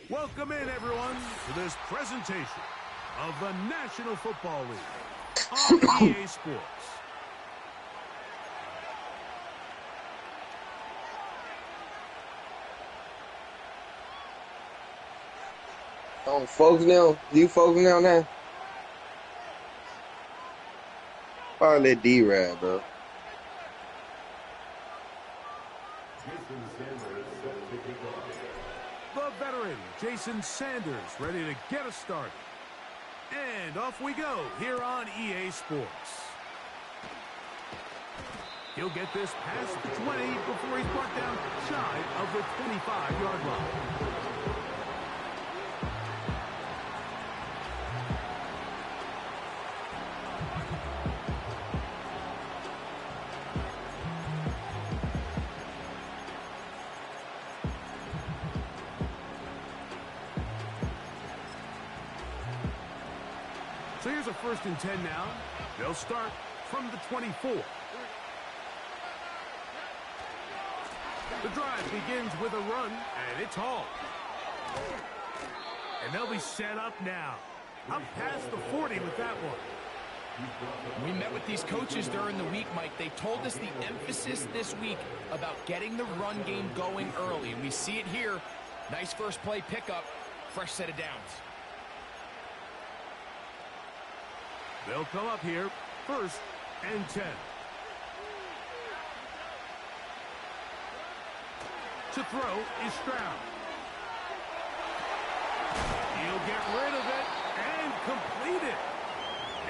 Welcome in, everyone, to this presentation of the National Football League on EA Sports. Oh, folks now, you folks now. Follow that D-Rad, bro. The veteran, Jason Sanders, ready to get us started. And off we go here on EA Sports. He'll get this past the 20 before he's brought down shy of the 25-yard line. So here's a 1st and 10 now. They'll start from the 24. The drive begins with a run, and it's hauled. And they'll be set up now. Up past the 40 with that one. We met with these coaches during the week, Mike. They told us the emphasis this week about getting the run game going early. And we see it here. Nice first play pickup. Fresh set of downs. They'll come up here, 1st and 10. To throw is Stroud. He'll get rid of it and complete it.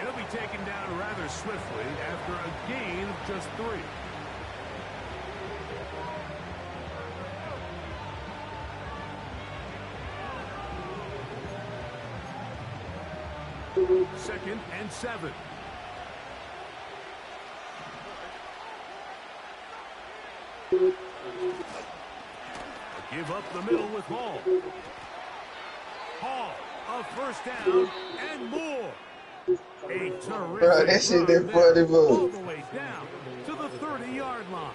It'll be taken down rather swiftly after a gain of just 3. Second and 7. Give up the middle with Hall. Hall, a 1st down and more. A terrific Bro, that shit that funny, bro. all the way down to the 30-yard line.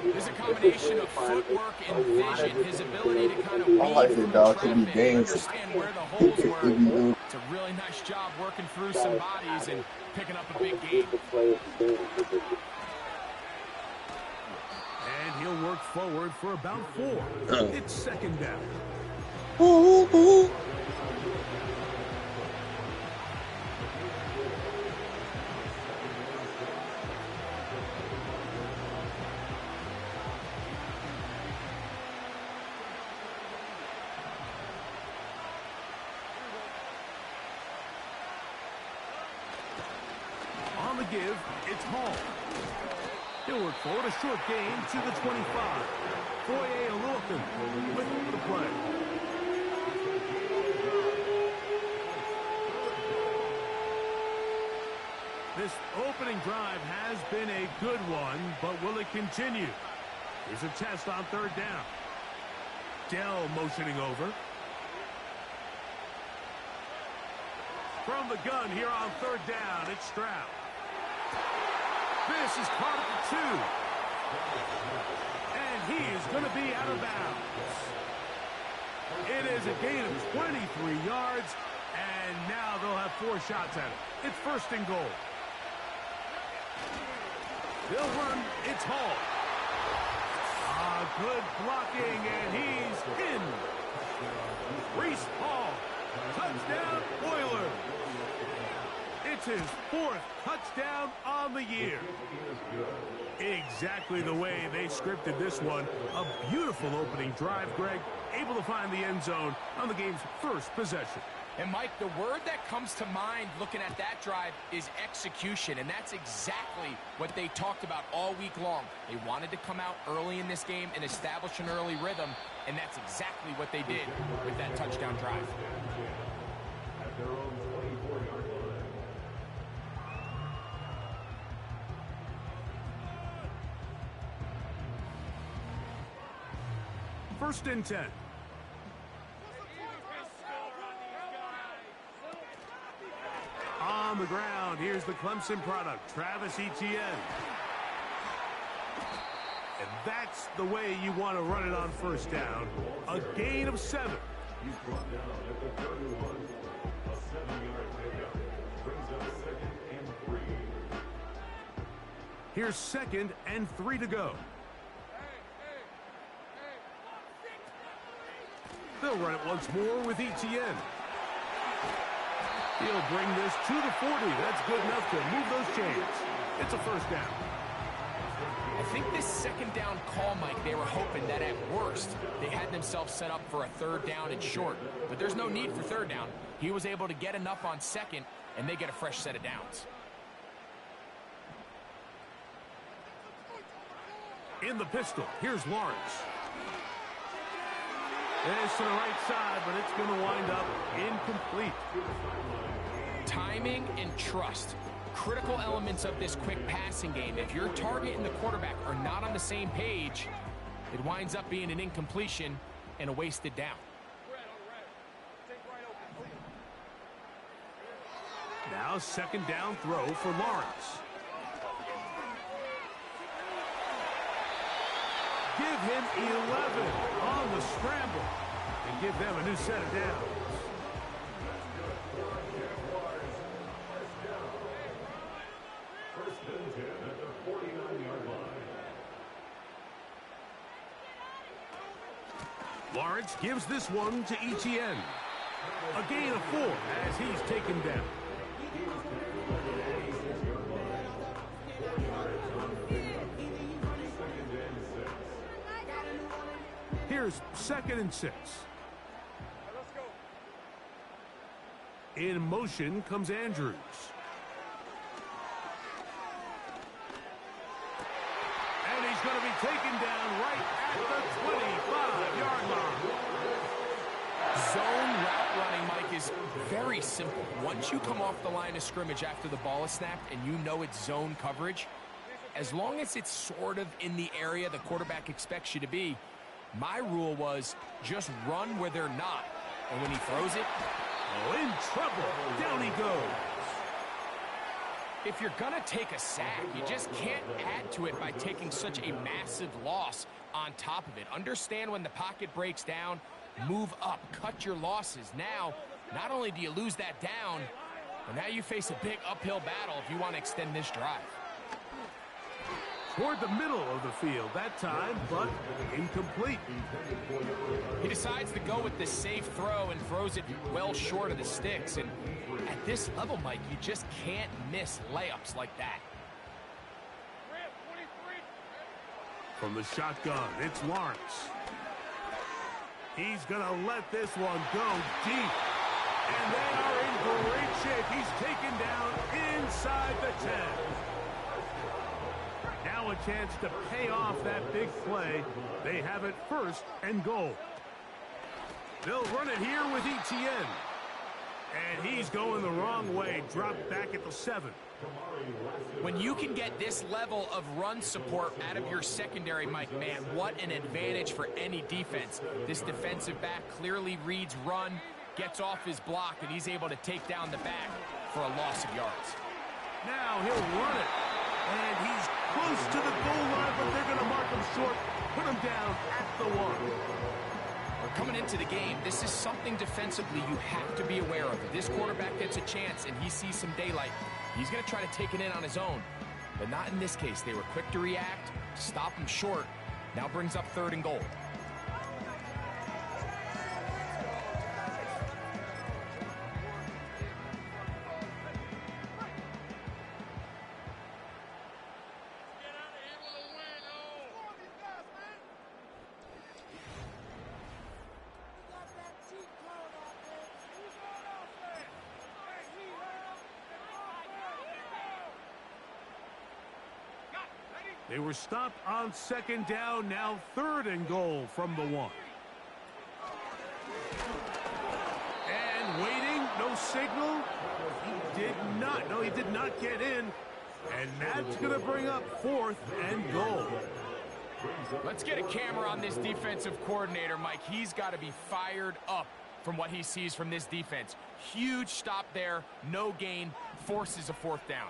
There's a combination of footwork and vision, his ability to kind of weave like through it, dog. To be traffic and dangerous. understand where the holes were. It's a really nice job working through some bodies and picking up a big gain. And he'll work forward for about 4. It's 2nd down. On the give, it's Hall. He'll work forward, a short gain to the 25. Foye Olorcan with the play. This opening drive has been a good one, but will it continue? Here's a test on 3rd down. Dell motioning over. From the gun here on 3rd down, it's Stroud. This is caught at the 2. And he is going to be out of bounds. It is a gain of 23 yards, and now they'll have 4 shots at it. It's 1st and goal. They'll run. It's Hall. Good blocking, and he's in. Reese Hall. Touchdown, Oilers. It's his 4th touchdown on the year. Exactly the way they scripted this one. A beautiful opening drive, Greg. Able to find the end zone on the game's 1st possession. And, Mike, the word that comes to mind looking at that drive is execution, and that's exactly what they talked about all week long. They wanted to come out early in this game and establish an early rhythm, and that's exactly what they did with that touchdown drive. At their own 24-yard line. 1st and 10. On the ground, here's the Clemson product, Travis Etienne. And that's the way you want to run it on first down. A gain of 7. He's brought down at the 31. A 7-yard pickup brings up 2nd and 3. Here's 2nd and 3 to go. They'll run it once more with Etienne. He'll bring this to the 40. That's good enough to move those chains. It's a first down. I think this second down call, Mike, they were hoping that at worst they had themselves set up for a third down and short. But there's no need for third down. He was able to get enough on second, and they get a fresh set of downs. In the pistol, here's Lawrence. It's to the right side, but it's going to wind up incomplete. Timing and trust. Critical elements of this quick passing game. If your target and the quarterback are not on the same page, it winds up being an incompletion and a wasted down. Now second down throw for Lawrence. Give him 11 on the scramble and give them a new set of downs. First and 10 at the 49-yard line. Lawrence gives this one to Etienne. A gain of 4 as he's taken down. Here's 2nd and 6. In motion comes Andrews. And he's going to be taken down right at the 25-yard line. Zone route running, Mike, is very simple. Once you come off the line of scrimmage after the ball is snapped and you know it's zone coverage, as long as it's sort of in the area the quarterback expects you to be, my rule was just run where they're not. And when he throws it, oh, in trouble. Down he goes. if you're going to take a sack, you just can't add to it by taking such a massive loss on top of it. Understand when the pocket breaks down, move up, cut your losses. Now, not only do you lose that down, but now you face a big uphill battle if you want to extend this drive. Toward the middle of the field that time, but incomplete. He decides to go with the safe throw and throws it well short of the sticks. And at this level, Mike, you just can't miss layups like that. From the shotgun, it's Lawrence. He's going to let this one go deep. And they are in great shape. He's taken down inside the 10. Now a chance to pay off that big play. They have it 1st and goal. They'll run it here with Etienne. And he's going the wrong way. Dropped back at the 7. When you can get this level of run support out of your secondary, Mike, man, what an advantage for any defense. This defensive back clearly reads run, gets off his block, and he's able to take down the back for a loss of yards. Now he'll run it. And he's close to the goal line, but they're going to mark him short, put him down at the 1. Coming into the game, this is something defensively you have to be aware of. If this quarterback gets a chance and he sees some daylight, he's going to try to take it in on his own. But not in this case. They were quick to react, stop him short. Now brings up 3rd and goal. They were stopped on 2nd down, now 3rd and goal from the 1. And waiting, no signal. He did not get in. And that's going to bring up 4th and goal. Let's get a camera on this defensive coordinator, Mike. He's got to be fired up from what he sees from this defense. Huge stop there, no gain, forces a 4th down.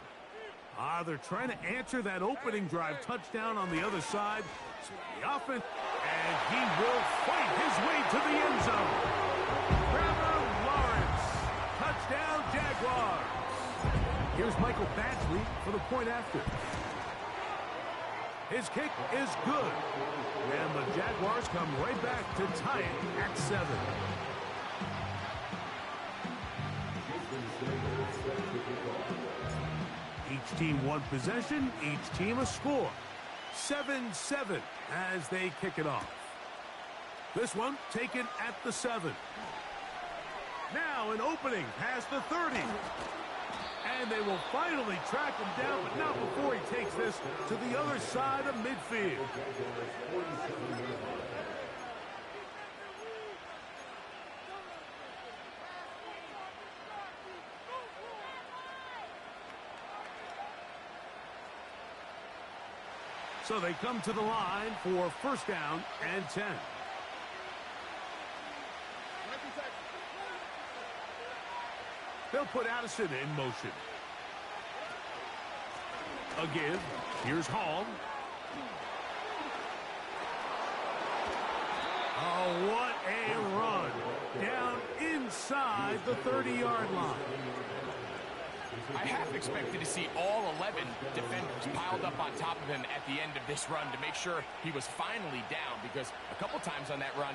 They're trying to answer that opening drive touchdown on the other side. So the offense, and he will fight his way to the end zone. Trevor Lawrence, touchdown Jaguars. Here's Michael Badgley for the point after. His kick is good. And the Jaguars come right back to tie it at 7. Each team one possession, each team a score. 7-7 as they kick it off. This one taken at the 7. Now an opening past the 30. And they will finally track him down, but not before he takes this to the other side of midfield. So they come to the line for first down and 10. They'll put Addison in motion. A give. Here's Hall. Oh, what a run. Down inside the 30-yard line. I half expected to see all 11 defenders piled up on top of him at the end of this run to make sure he was finally down, because a couple times on that run,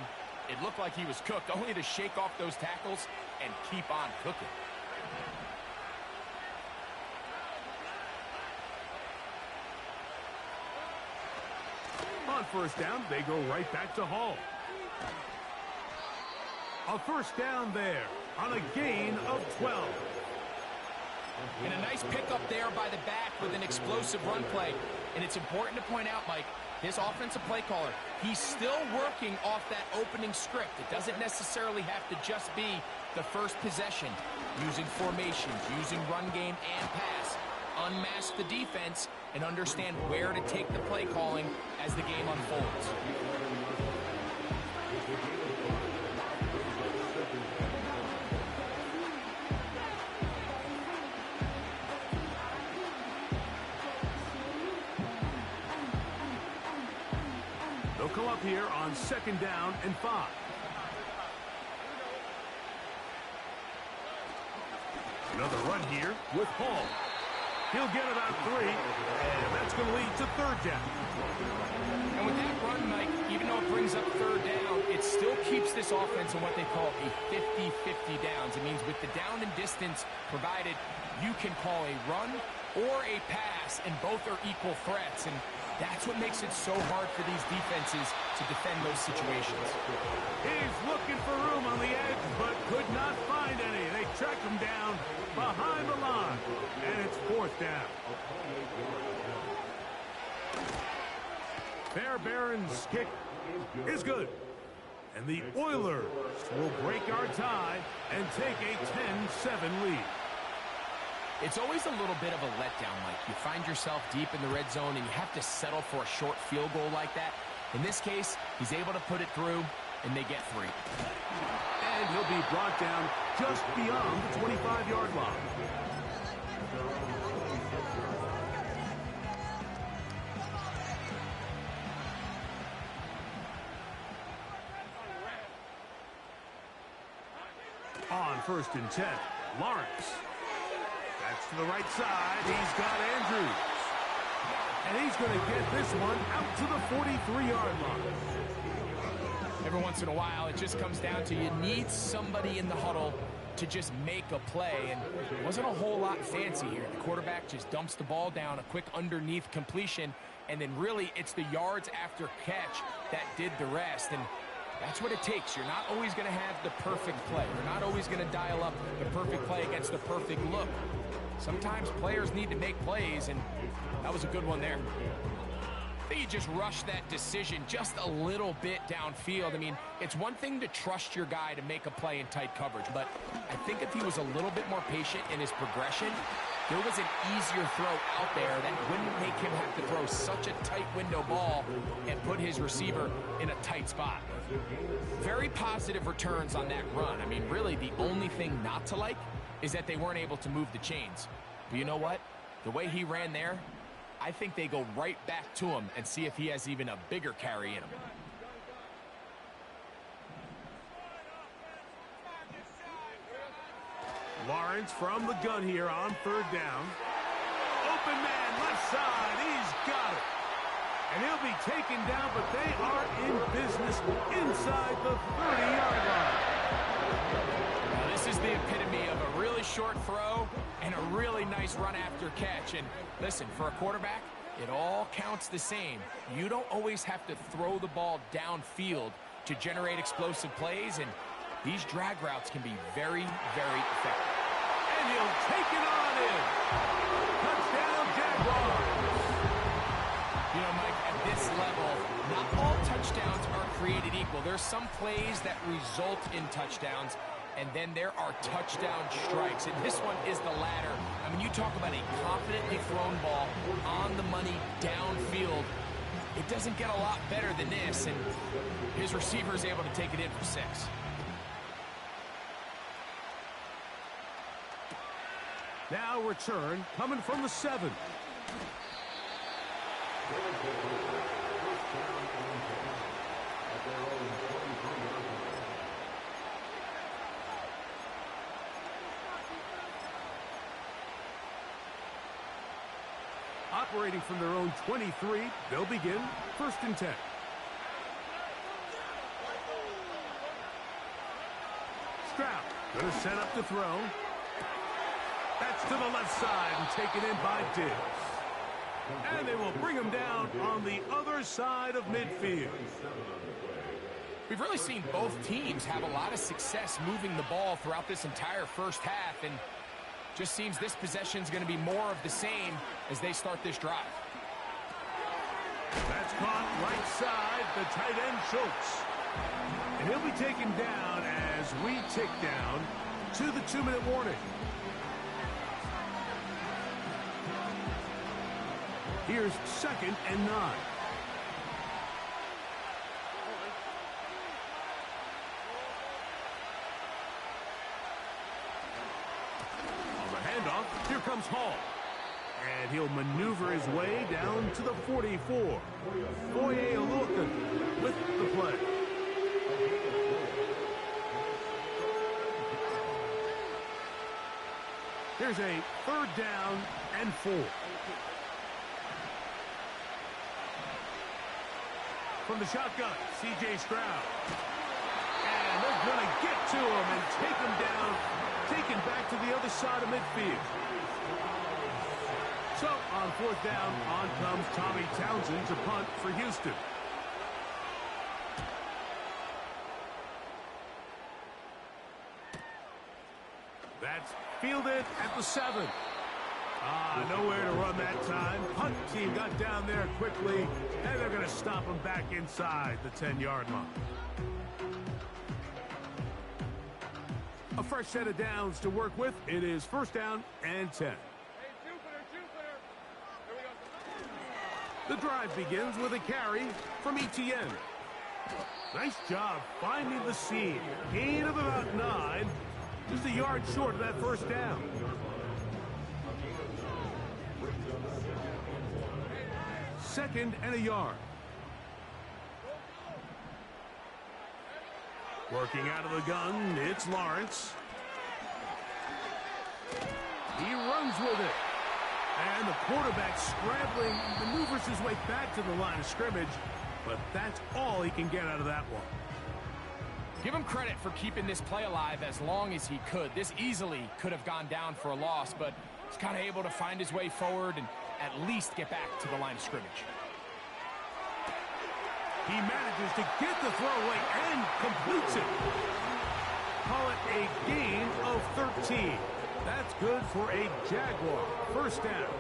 it looked like he was cooked, only to shake off those tackles and keep on cooking. On first down, they go right back to Hall. A first down there on a gain of 12. And a nice pickup there by the back with an explosive run play. And it's important to point out, Mike, this offensive play caller, he's still working off that opening script. It doesn't necessarily have to just be the first possession. Using formations, using run game and pass. Unmask the defense and understand where to take the play calling as the game unfolds. They'll come up here on second down and 5. Another run here with Hall. He'll get about 3, and that's going to lead to third down. And with that run, Mike, even though it brings up third down, it still keeps this offense in what they call a 50-50 downs. It means with the down and distance provided, you can call a run or a pass, and both are equal threats. And that's what makes it so hard for these defenses to defend those situations. He's looking for room on the edge, but could not find any. They track him down behind the line, and it's fourth down. Fairbairn's kick is good. And the Oilers will break our tie and take a 10-7 lead. It's always a little bit of a letdown, Mike. You find yourself deep in the red zone, and you have to settle for a short field goal like that. In this case, he's able to put it through, and they get 3. And he'll be brought down just beyond the 25-yard line. On first and 10, Lawrence. That's to the right side. He's got Andrews. And he's going to get this one out to the 43-yard line. Every once in a while, it just comes down to you need somebody in the huddle to just make a play. And it wasn't a whole lot fancy here. The quarterback just dumps the ball down, a quick underneath completion, and then really it's the yards after catch that did the rest. And that's what it takes. You're not always going to have the perfect play. You're not always going to dial up the perfect play against the perfect look. Sometimes players need to make plays, and that was a good one there. I think you just rush that decision just a little bit downfield. I mean, it's one thing to trust your guy to make a play in tight coverage, but I think if he was a little bit more patient in his progression, there was an easier throw out there that wouldn't make him have to throw such a tight window ball and put his receiver in a tight spot. Very positive returns on that run. I mean, really, the only thing not to like is that they weren't able to move the chains. But you know what? The way he ran there, I think they go right back to him and see if he has even a bigger carry in him. Lawrence from the gun here on third down. Open man, left side. He's got it. And he'll be taken down, but they are in business inside the 30-yard line. Now, this is the epitome of a really short throw and a really nice run after catch. And listen, for a quarterback, it all counts the same. You don't always have to throw the ball downfield to generate explosive plays, and these drag routes can be very, very effective. And he'll take it on in. Touchdown, Jaguars. You know, Mike, at this level, not all touchdowns are created equal. There's some plays that result in touchdowns, and then there are touchdown strikes. And this one is the latter. I mean, you talk about a confidently thrown ball on the money downfield. It doesn't get a lot better than this, and his receiver is able to take it in for 6. Now return coming from the 7. Operating from their own 23, they'll begin 1st and 10. Stroud going to set up the throw. That's to the left side and taken in by Diggs. And they will bring him down on the other side of midfield. We've really seen both teams have a lot of success moving the ball throughout this entire first half, and just seems this possession is going to be more of the same as they start this drive. That's caught right side, the tight end Schultz. And he'll be taken down as we tick down to the 2-minute warning. Here's 2nd and 9. On the handoff, here comes Hall. And he'll maneuver his way down to the 44. Foye Oluokun with the play. Here's a 3rd down and 4. From the shotgun, C.J. Stroud. And they're going to get to him and take him down, taken back to the other side of midfield. So, on 4th down, on comes Tommy Townsend to punt for Houston. That's fielded at the 7. Nowhere to run that time. Punt team got down there quickly, and they're going to stop him back inside the 10-yard line. A fresh set of downs to work with. It is 1st down and 10. The drive begins with a carry from Etienne. Nice job finding the seam. Gain of about 9. Just a yard short of that 1st down. 2nd and a yard. Working out of the gun, it's Lawrence. He runs with it. And the quarterback scrambling, maneuvers his way back to the line of scrimmage. But that's all he can get out of that one. Give him credit for keeping this play alive as long as he could. This easily could have gone down for a loss, but he's kind of able to find his way forward and at least get back to the line of scrimmage. He manages to get the throw away and completes it. Call it a gain of 13. That's good for a Jaguar. 1st down.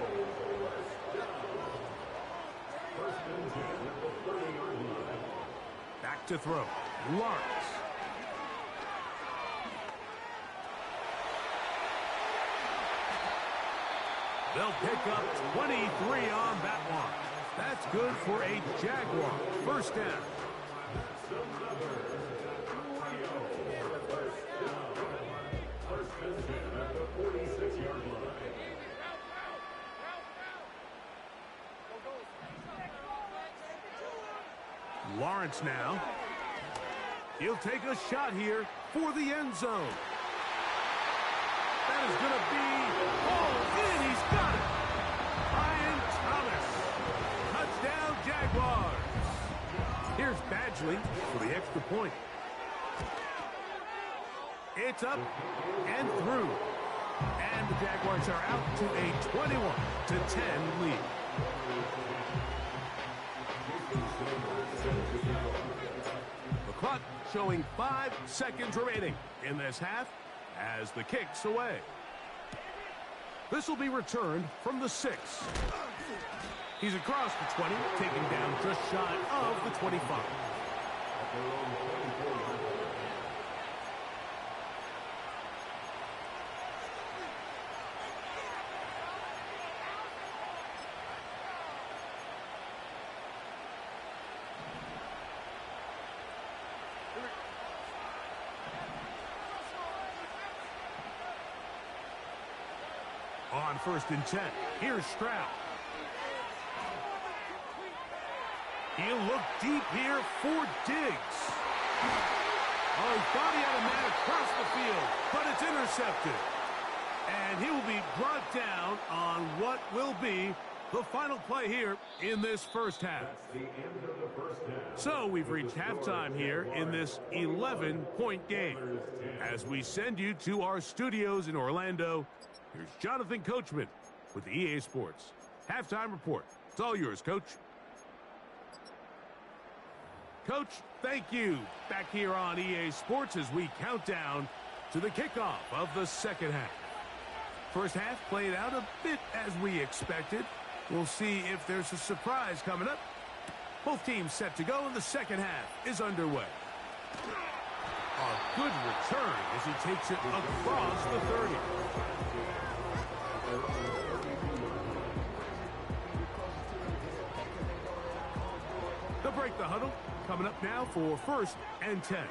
Back to throw. Lawrence. They'll pick up 23 on that one. That's good for a Jaguar. 1st down. Lawrence now. He'll take a shot here for the end zone. That is going to be hauled in. He's got it. Brian Thomas. Touchdown, Jaguars. Here's Badgley for the extra point. It's up and through. And the Jaguars are out to a 21-10 lead. The clock showing 5 seconds remaining in this half as the kick's away. This will be returned from the 6. He's across the 20, taken down just shy of the 25. On 1st and 10, here's Stroud. He'll look deep here for Diggs. Oh, he's body out of man across the field, but it's intercepted. And he will be brought down on what will be the final play here in this first half. So we've reached halftime here in this 11-point game. As we send you to our studios in Orlando, here's Jonathan Coachman with the EA Sports Halftime Report. It's all yours, Coach. Coach, thank you. Back here on EA Sports as we count down to the kickoff of the second half. First half played out a bit as we expected. We'll see if there's a surprise coming up. Both teams set to go, and the second half is underway. A good return as he takes it across the 30. They'll break the huddle. Coming up now for 1st and 10.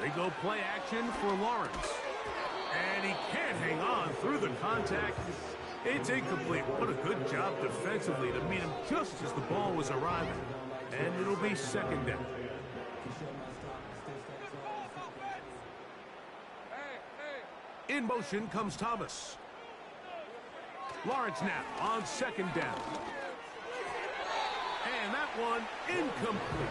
They go play action for Lawrence. And he can't hang on through the contact. It's incomplete. What a good job defensively to meet him just as the ball was arriving. And it'll be 2nd down. In motion comes Thomas. Lawrence now on 2nd down. And that one incomplete.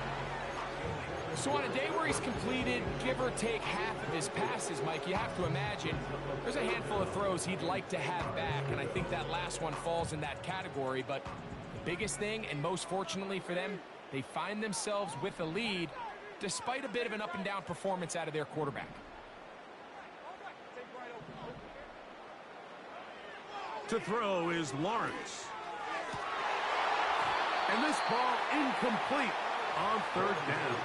So on a day where he's completed, give or take half of his passes, Mike, you have to imagine there's a handful of throws he'd like to have back, and I think that last one falls in that category. But the biggest thing, and most fortunately for them, they find themselves with a lead despite a bit of an up-and-down performance out of their quarterback. To throw is Lawrence. And this ball incomplete on 3rd down.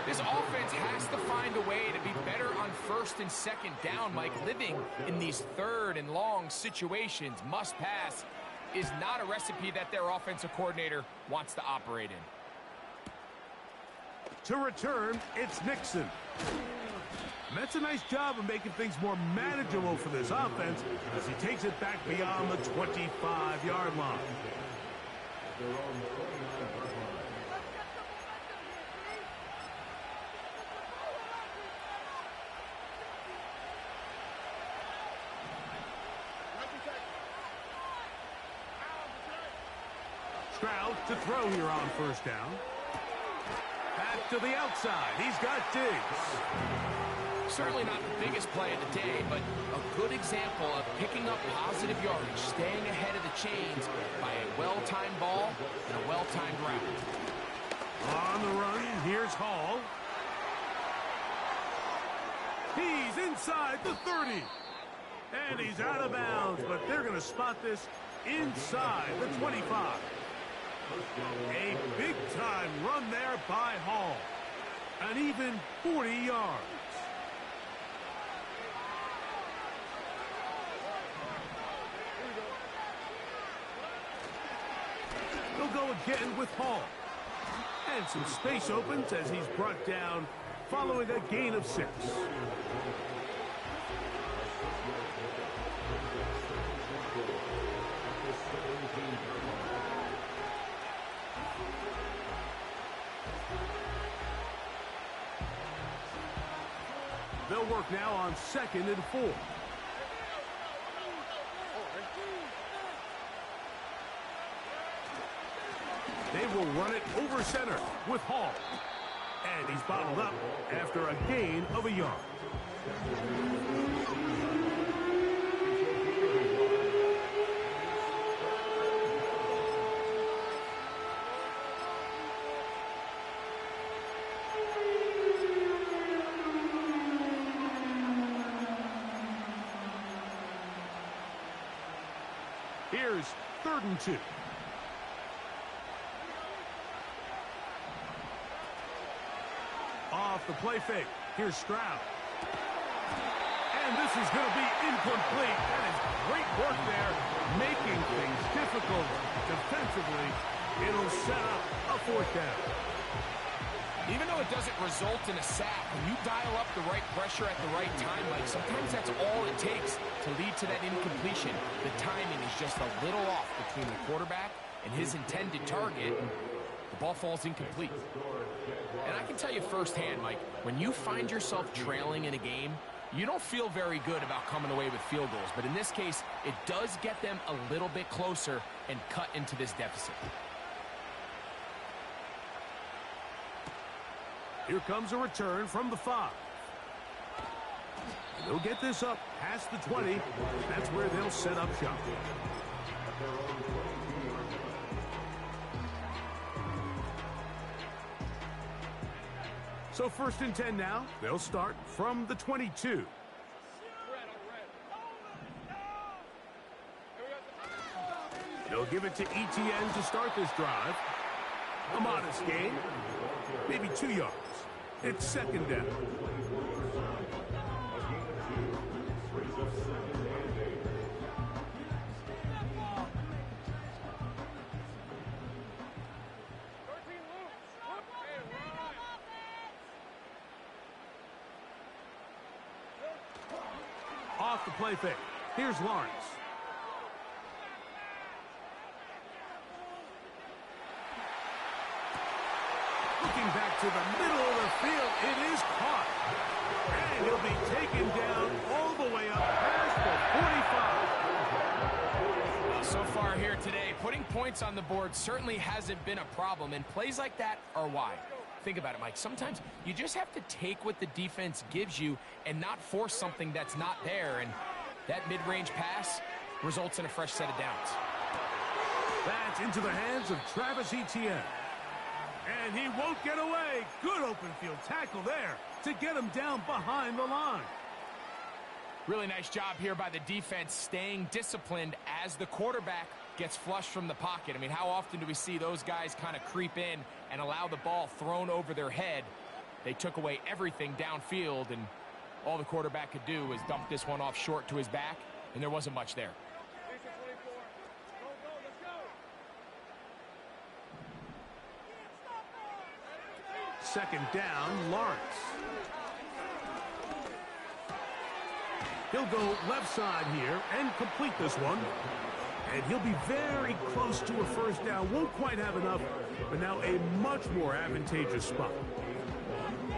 This offense has to find a way to be better on 1st and 2nd down, Mike. Living in these 3rd and long situations, must pass, is not a recipe that their offensive coordinator wants to operate in. To return, it's Nixon. And that's a nice job of making things more manageable for this offense as he takes it back beyond the 25-yard line. Stroud to throw here on 1st down. Back to the outside. He's got Diggs. Certainly not the biggest play of the day, but a good example of picking up positive yardage, staying ahead of the chains by a well-timed ball and a well-timed route. On the run, here's Hall. He's inside the 30. And he's out of bounds, but they're going to spot this inside the 25. A big-time run there by Hall. An even 40 yards. They'll go again with Hall. And some space opens as he's brought down following a gain of 6. work now on 2nd and 4. They will run it over center with Hall. And he's bottled up after a gain of a yard. Here's 3rd and 2. Off the play fake. Here's Stroud. And this is going to be incomplete. That is great work there, making things difficult defensively. It'll set up a 4th down. Even though it doesn't result in a sack, when you dial up the right pressure at the right time, like sometimes that's all it takes to lead to that incompletion. The timing is just a little off between the quarterback and his intended target, and the ball falls incomplete. And I can tell you firsthand, Mike, when you find yourself trailing in a game, you don't feel very good about coming away with field goals. But in this case, it does get them a little bit closer and cut into this deficit. Here comes a return from the 5. They'll get this up past the 20. That's where they'll set up shop. So 1st and 10 now. They'll start from the 22. They'll give it to ETN to start this drive. A modest gain, maybe 2 yards. It's 2nd down. Off the play fake. Here's Lawrence. Looking back to the middle of the field, it is caught. And he'll be taken down all the way up past the 45. Well, so far here today, putting points on the board certainly hasn't been a problem, and plays like that are why. Think about it, Mike. Sometimes you just have to take what the defense gives you and not force something that's not there, and that mid-range pass results in a fresh set of downs. That's into the hands of Travis Etienne. And he won't get away. Good open field tackle there to get him down behind the line. Really nice job here by the defense, staying disciplined as the quarterback gets flushed from the pocket. I mean, how often do we see those guys kind of creep in and allow the ball thrown over their head? They took away everything downfield, and all the quarterback could do was dump this one off short to his back, and there wasn't much there. 2nd down, Lawrence. He'll go left side here and complete this one. And he'll be very close to a 1st down. Won't quite have enough, but now a much more advantageous spot.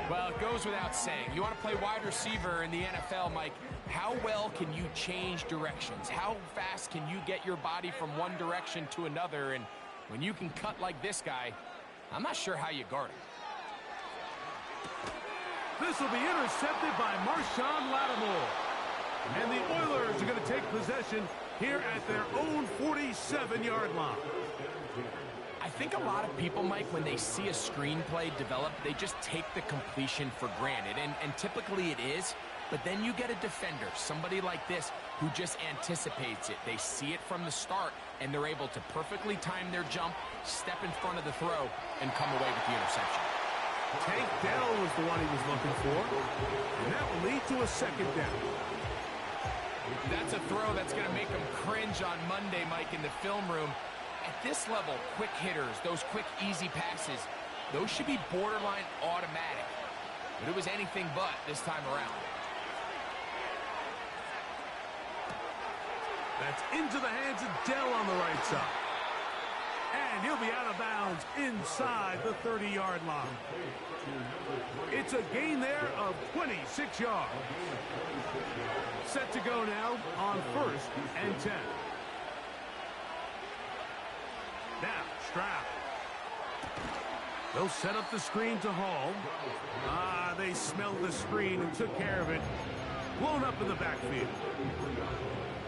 Well, it goes without saying. You want to play wide receiver in the NFL, Mike. How well can you change directions? How fast can you get your body from one direction to another? And when you can cut like this guy, I'm not sure how you guard him. This will be intercepted by Marshawn Lattimore. And the Oilers are going to take possession here at their own 47-yard line. I think a lot of people, Mike, when they see a screenplay develop, they just take the completion for granted. And typically it is. But then you get a defender, somebody like this, who just anticipates it. They see it from the start, and they're able to perfectly time their jump, step in front of the throw, and come away with the interception. Tank Dell was the one he was looking for, and that will lead to a 2nd down. That's a throw that's going to make them cringe on Monday, Mike, in the film room. At this level, quick hitters, those quick, easy passes, those should be borderline automatic. But it was anything but this time around. That's into the hands of Dell on the right side. And And he'll be out of bounds inside the 30-yard line. It's a gain there of 26 yards. Set to go now on 1st and 10. Now, Stroud. They'll set up the screen to Hall. They smelled the screen and took care of it. Blown up in the backfield.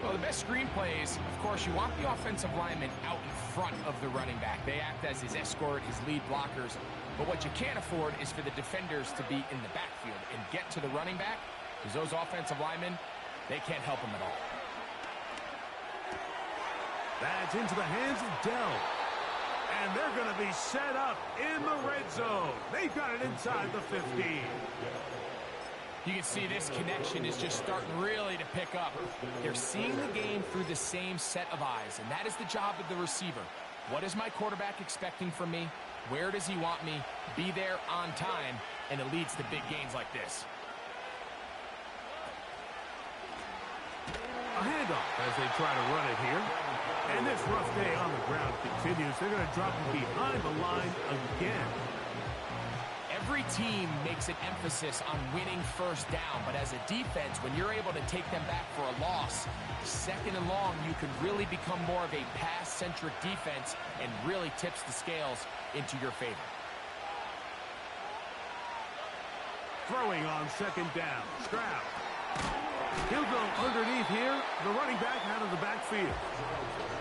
Well, the best screen plays, of course, you want the offensive lineman out in front of the running back. They act as his escort, his lead blockers. But what you can't afford is for the defenders to be in the backfield and get to the running back, because those offensive linemen, they can't help him at all. That's into the hands of Dell. And they're going to be set up in the red zone. They've got it inside the 15. You can see this connection is just starting really to pick up. They're seeing the game through the same set of eyes, and that is the job of the receiver. What is my quarterback expecting from me? Where does he want me? Be there on time, and it leads to big gains like this. A handoff as they try to run it here. And this rough day on the ground continues. They're going to drop him behind the line again. Every team makes an emphasis on winning first down, but as a defense, when you're able to take them back for a loss, 2nd and long, you can really become more of a pass-centric defense and really tips the scales into your favor. Throwing on 2nd down. Stroud. He'll go underneath here. The running back out of the backfield.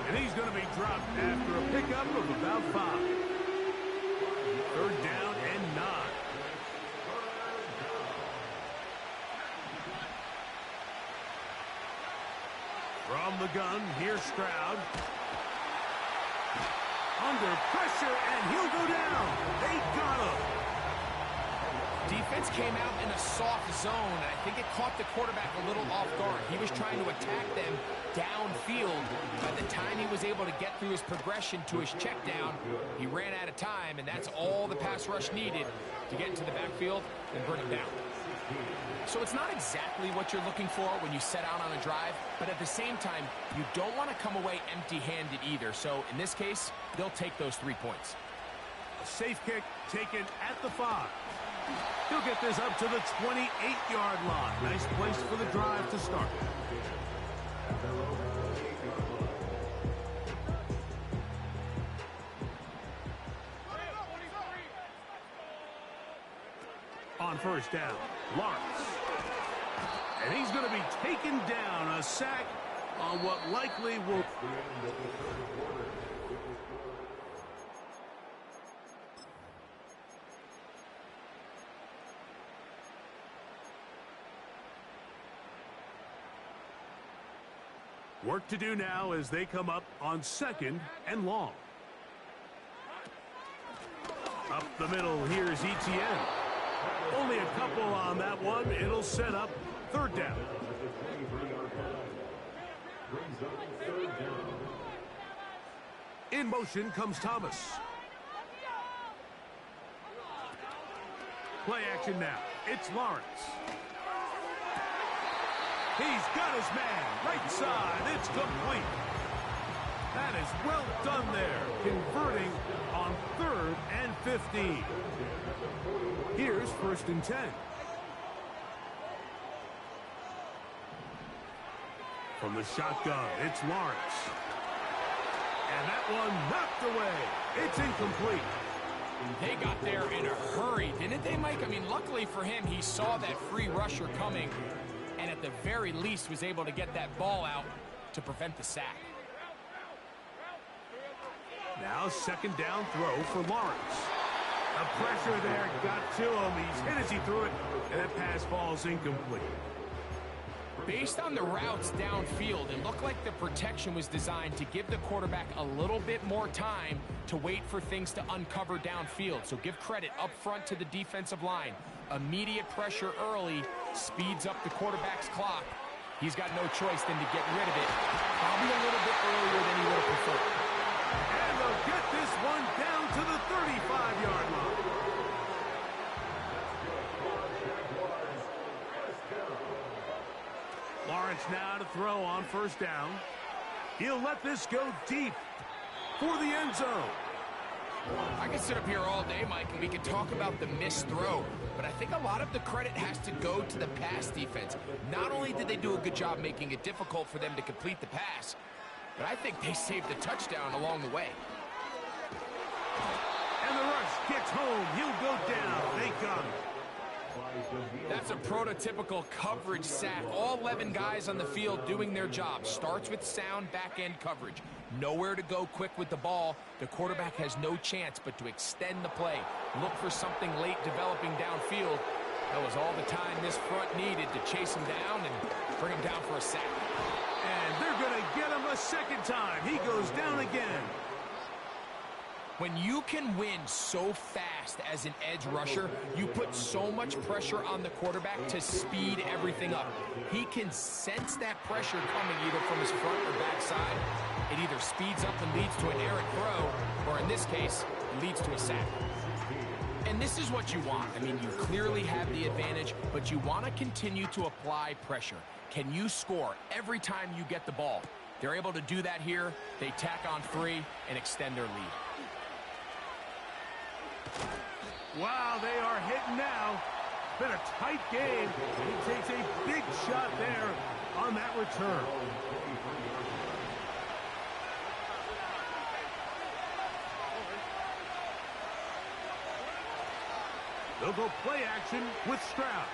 And he's going to be dropped after a pickup of about 5. 3rd down and 9. From the gun, here's Stroud. Under pressure, and he'll go down. They got him. Defense came out in a soft zone, and I think it caught the quarterback a little off guard. He was trying to attack them downfield. By the time he was able to get through his progression to his check down, he ran out of time, and that's all the pass rush needed to get into the backfield and bring him down. So it's not exactly what you're looking for when you set out on a drive, but at the same time, you don't want to come away empty-handed either. So in this case, they'll take those 3 points. A safe kick taken at the 5. He'll get this up to the 28-yard line. Nice place for the drive to start. On 1st down, Lawrence. And he's going to be taken down. A sack on what likely will... Work to do now as they come up on 2nd and long. Up the middle, here's Etienne. Only a couple on that one. It'll set up 3rd down. In motion comes Thomas. Play action now. It's Lawrence. He's got his man. Right side. It's complete. That is well done there. Converting on 3rd and 15. Here's 1st and 10. From the shotgun, it's Lawrence. And that one knocked away. It's incomplete. They got there in a hurry, didn't they, Mike? I mean, luckily for him, he saw that free rusher coming, and at the very least was able to get that ball out to prevent the sack. Now 2nd down throw for Lawrence. The pressure there got to him. He's hit as he threw it, and that pass falls incomplete. Based on the routes downfield, it looked like the protection was designed to give the quarterback a little bit more time to wait for things to uncover downfield. So give credit up front to the defensive line. Immediate pressure early speeds up the quarterback's clock. He's got no choice than to get rid of it, probably a little bit earlier than he would have preferred. And they'll get this one down to the 35-yard line. Lawrence now to throw on 1st down. He'll let this go deep for the end zone. I could sit up here all day, Mike, and we could talk about the missed throw, but I think a lot of the credit has to go to the pass defense. Not only did they do a good job making it difficult for them to complete the pass, but I think they saved the touchdown along the way. And the rush gets home. He'll go down. They got him. That's a prototypical coverage sack. All 11 guys on the field doing their job. Starts with sound back-end coverage. Nowhere to go quick with the ball. The quarterback has no chance but to extend the play. Look for something late developing downfield. That was all the time this front needed to chase him down and bring him down for a sack. And they're going to get him a second time. He goes down again. When you can win so fast as an edge rusher, you put so much pressure on the quarterback to speed everything up. He can sense that pressure coming either from his front or back side. It either speeds up and leads to an errant throw, or in this case, it leads to a sack. And this is what you want. I mean, you clearly have the advantage, but you want to continue to apply pressure. Can you score every time you get the ball? They're able to do that here. They tack on 3 and extend their lead. Wow, they are hitting now. Been a tight game. He takes a big shot there on that return. They'll go play action with Stroud.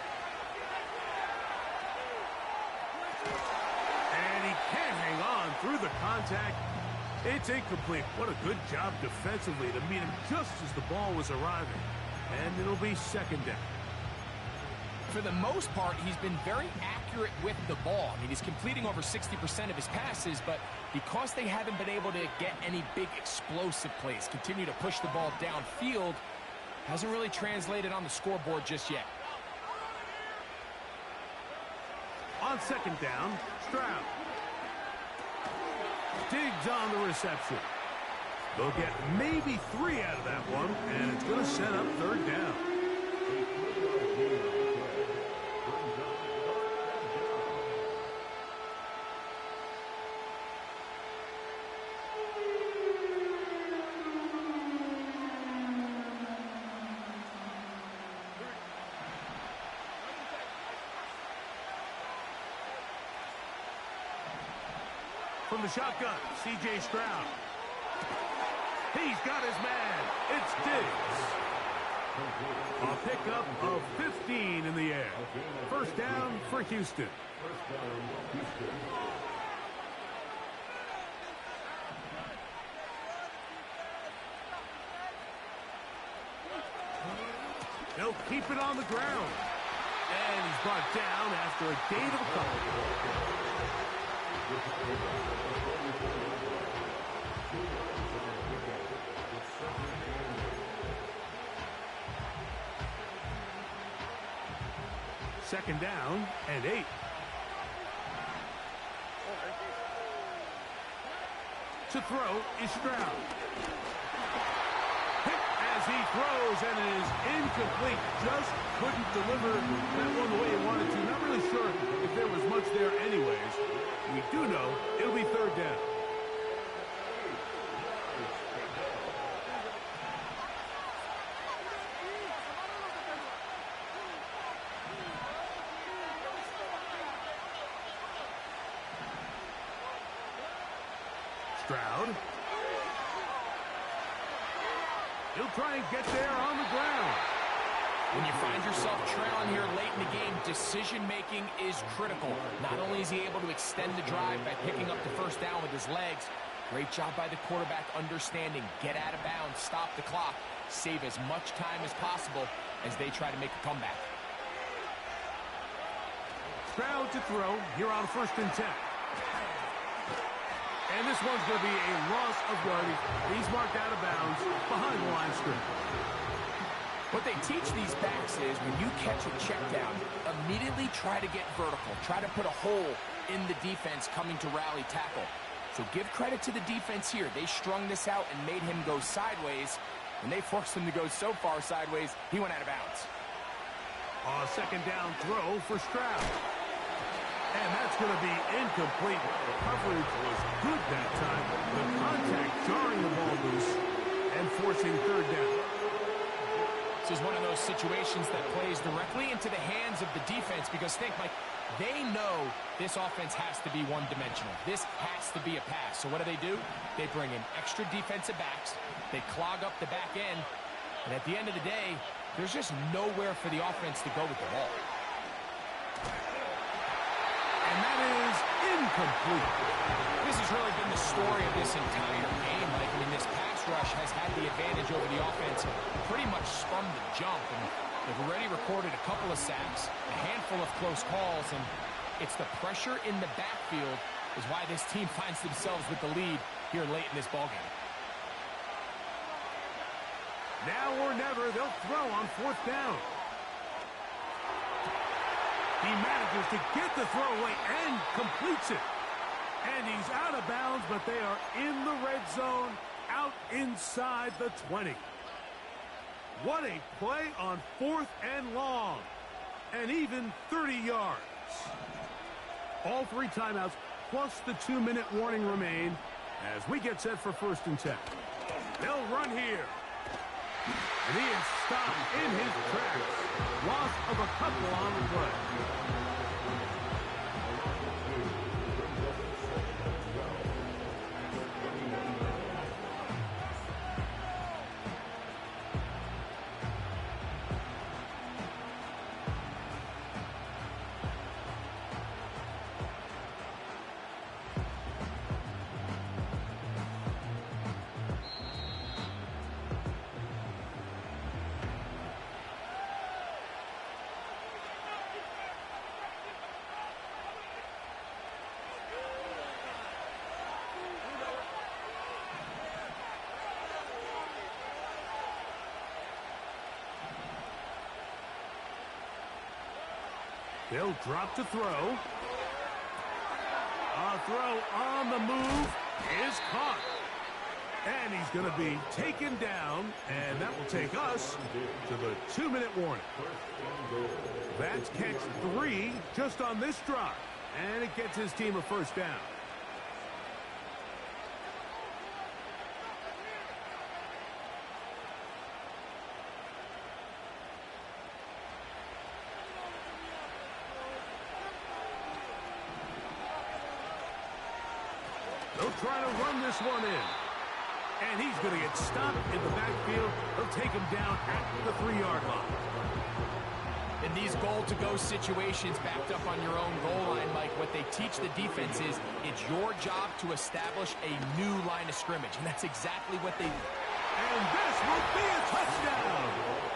And he can't hang on through the contact. It's incomplete. What a good job defensively to meet him just as the ball was arriving. And it'll be second down. For the most part, he's been very accurate with the ball. I mean, he's completing over 60% of his passes, but because they haven't been able to get any big explosive plays, continue to push the ball downfield, hasn't really translated on the scoreboard just yet. On second down, Stroud digs on the reception. They'll get maybe 3 out of that one, and it's going to set up third down. From the shotgun, C.J. Stroud. He's got his man. It's Diggs. A pickup of 15 in the air. First down for Houston. They'll keep it on the ground. And he's brought down after a gain of a couple. Second down and 8. To throw is Stroud. Hit as he throws, and it is incomplete. Just couldn't deliver that one the way he wanted to. Not really sure if there was much there anyways. We do know it'll be third down. Stroud. He'll try and get there on the ground. When you find yourself trailing here late in the game, decision-making is critical. Not only is he able to extend the drive by picking up the first down with his legs, great job by the quarterback understanding, get out of bounds, stop the clock, save as much time as possible as they try to make a comeback. Stroud to throw here on 1st and 10. And this one's going to be a loss of yardage. He's marked out of bounds behind the line script. What they teach these backs is when you catch a check down, immediately try to get vertical. Try to put a hole in the defense coming to rally tackle. So give credit to the defense here. They strung this out and made him go sideways. When they forced him to go so far sideways, he went out of bounds. A second down throw for Stroud. And that's going to be incomplete. Coverage was good that time. The contact jarring the ball loose and forced forcing third down. This is one of those situations that plays directly into the hands of the defense because think, Mike, they know this offense has to be one-dimensional. This has to be a pass. So what do? They bring in extra defensive backs. They clog up the back end. And at the end of the day, there's just nowhere for the offense to go with the ball. And that is incomplete. This has really been the story of this entire game, Mike. I mean, this pass rush has had the advantage over the offense pretty much from the jump. And they've already recorded a couple of sacks, a handful of close calls, and it's the pressure in the backfield is why this team finds themselves with the lead here late in this ballgame. Now or never, they'll throw on fourth down. He manages to get the throw away and completes it. And he's out of bounds, but they are in the red zone, out inside the 20. What a play on fourth and long, and even 30 yards. All 3 timeouts, plus the 2-minute warning remain as we get set for 1st and 10. They'll run here. And he is stopped in his tracks. Loss of a couple on the play. They'll drop to throw. A throw on the move is caught. And he's going to be taken down, and that will take us to the 2-minute warning. That's catch 3 just on this drive, and it gets his team a 1st down. They'll try to run this one in. And he's going to get stopped in the backfield. They'll take him down at the 3-yard line. In these goal-to-go situations backed up on your own goal line, Mike, what they teach the defense is it's your job to establish a new line of scrimmage. And that's exactly what they do. And this will be a touchdown.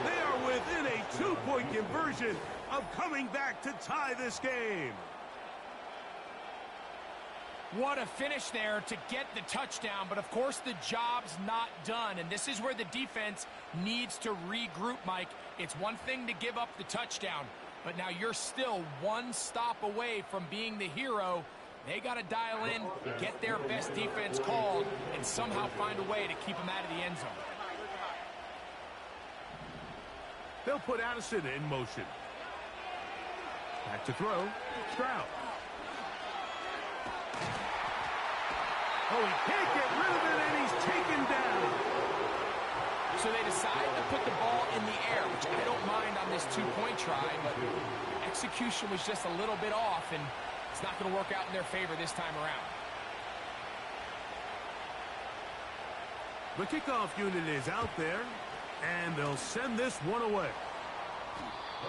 They are within a 2-point conversion of coming back to tie this game. What a finish there to get the touchdown, but of course the job's not done, and this is where the defense needs to regroup, Mike. It's one thing to give up the touchdown, but now you're still one stop away from being the hero. They got to dial in, get their best defense called, and somehow find a way to keep them out of the end zone. They'll put Addison in motion. Back to throw, Stroud. Oh, he can't get rid of it, and he's taken down. So they decide to put the ball in the air, which I don't mind on this 2-point try, but execution was just a little bit off, and it's not going to work out in their favor this time around. The kickoff unit is out there, and they'll send this one away.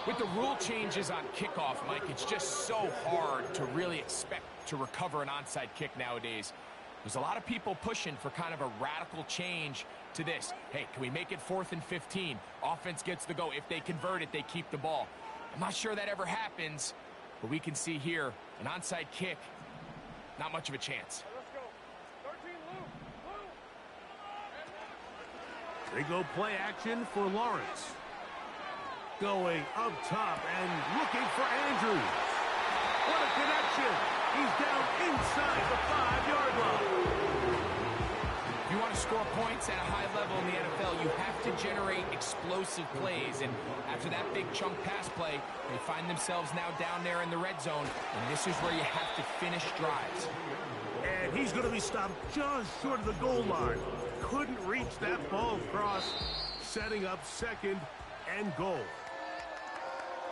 With the rule changes on kickoff, Mike, it's just so hard to really expect to recover an onside kick nowadays. There's a lot of people pushing for kind of a radical change to this. Hey, can we make it 4th and 15? Offense gets the go. If they convert it, they keep the ball. I'm not sure that ever happens, but we can see here an onside kick, not much of a chance. They go play action for Lawrence. Going up top and looking for Andrews. What a connection. He's down inside the 5-yard line. If you want to score points at a high level in the NFL, you have to generate explosive plays. And after that big chunk pass play, they find themselves now down there in the red zone. And this is where you have to finish drives. And he's going to be stopped just short of the goal line. couldn't reach that ball across, setting up second and goal.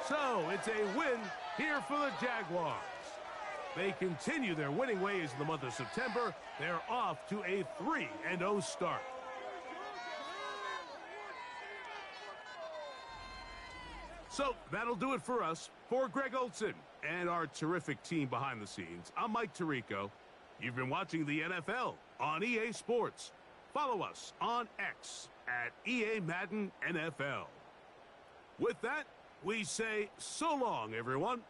So it's a win here for the Jaguars. They continue their winning ways in the month of September. They're off to a 3-0 start. So that'll do it for us. For Greg Olson and our terrific team behind the scenes, I'm Mike Tirico. You've been watching the NFL on EA Sports. Follow us on X at EA Madden NFL. With that, we say so long, everyone.